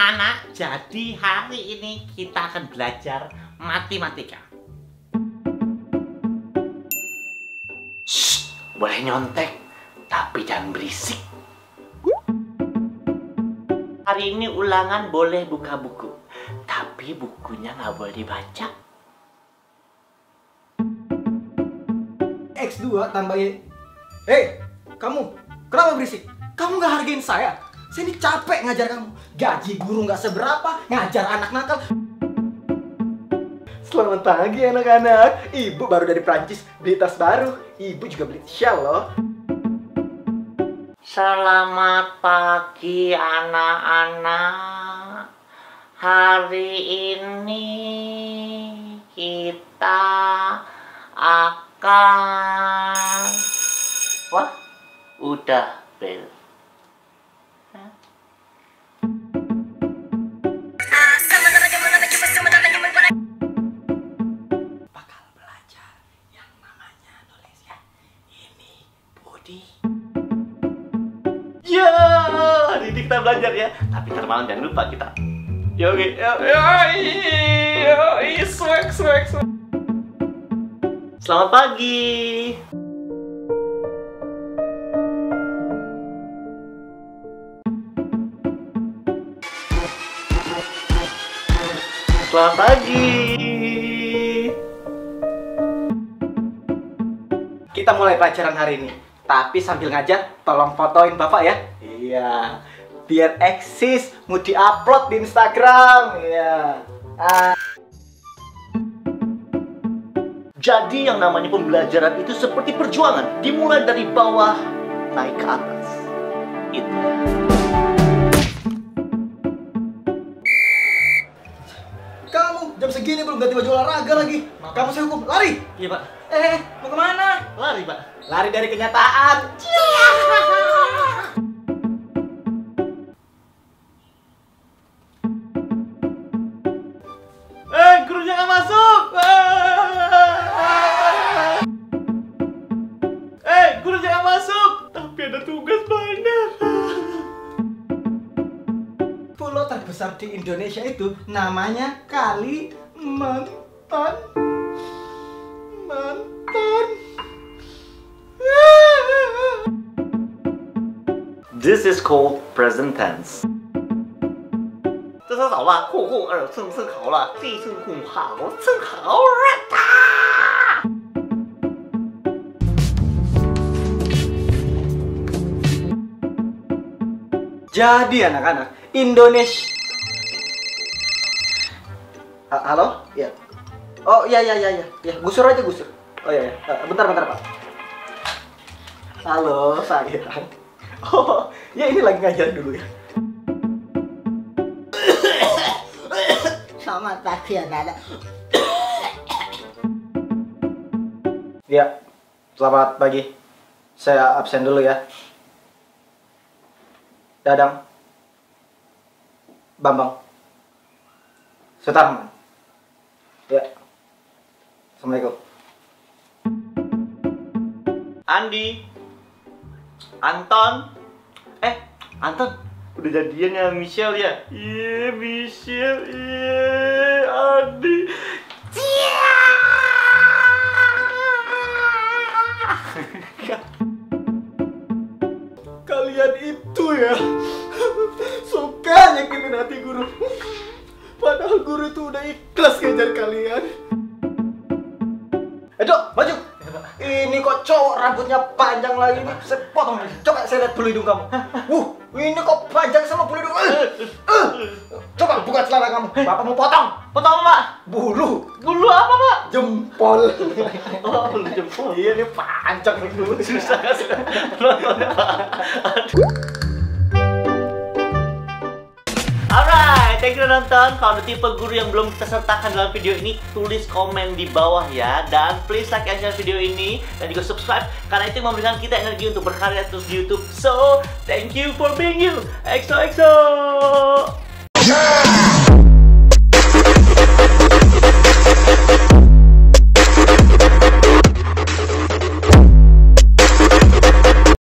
anak-anak, jadi hari ini kita akan belajar matematika. Shh, boleh nyontek, tapi jangan berisik. Hari ini ulangan boleh buka buku, tapi bukunya nggak boleh dibaca. X2 tambah Y. Hei, kamu, kenapa berisik? Kamu nggak hargain saya? Saya ini capek ngajar kamu. Gaji guru nggak seberapa, ngajar anak nakal. Selamat pagi anak-anak. Ibu baru dari Prancis beli tas baru. Ibu juga beli shell loh. Selamat pagi anak-anak. Hari ini kita akan... Wah, udah bel. Bakal belajar yang namanya nulis ya. Ini Budi. Ya, hari ini kita belajar ya. Tapi ntar malam jangan lupa kita. Yogi, swag. Selamat pagi. Selamat pagi. Kita mulai pelajaran hari ini. Tapi sambil ngajar, tolong fotoin Bapak ya. Iya. Biar eksis, mau di-upload di Instagram. Iya. Jadi yang namanya pembelajaran itu seperti perjuangan. Dimulai dari bawah, naik ke atas. Itu. Kamu jam segini belum ganti baju olahraga lagi. Kamu saya hukum, lari. Iya, Pak. Mau kemana? Lari, Pak. Lari dari kenyataan. Gurunya nggak masuk. Gurunya nggak masuk. Tapi ada tugas banyak. Pulau terbesar di Indonesia itu namanya Kalimantan. This is called present tense. 这次好了，户户二正正好了，这次户好正好了的。Jadi anak-anak, Indonesia. Halo? Ya. Oh iya. Ya, gusur aja gusur. Oh iya. Bentar Pak. Halo, sayang. Oh, ya ini lagi ngajar dulu ya. Selamat pagi anak-anak. Ya, selamat pagi. Saya absen dulu ya. Dadang, Bambang, Sutarman. Ya. Assalamualaikum. Andi, Anton, Anton udah jadian ya Michelle ya? Iya Michelle, iya Andi. Kalian itu ya suka nyakitin hati guru. Padahal guru itu udah ikhlas ngajar kalian. Dok, maju. Ini kok cowok rambutnya panjang lagi nih. Saya potong. Coba saya lihat bulu hidung kamu. Ini kok panjang sama bulu hidung. Coba buka celana kamu. Bapak mau potong. Potong Pak. Bulu. Bulu apa Pak? Jempol. Oh bulu jempol. Iya ini panjang nih bulu. Susah kan sih. Alright, thank you udah nonton. Kalau ada tipe guru yang belum kita sertakan dalam video ini, tulis komen di bawah ya. Dan please like and share video ini. Dan juga subscribe, karena itu yang memberikan kita energi untuk berkarya terus di YouTube. So, thank you for being you. XOXO.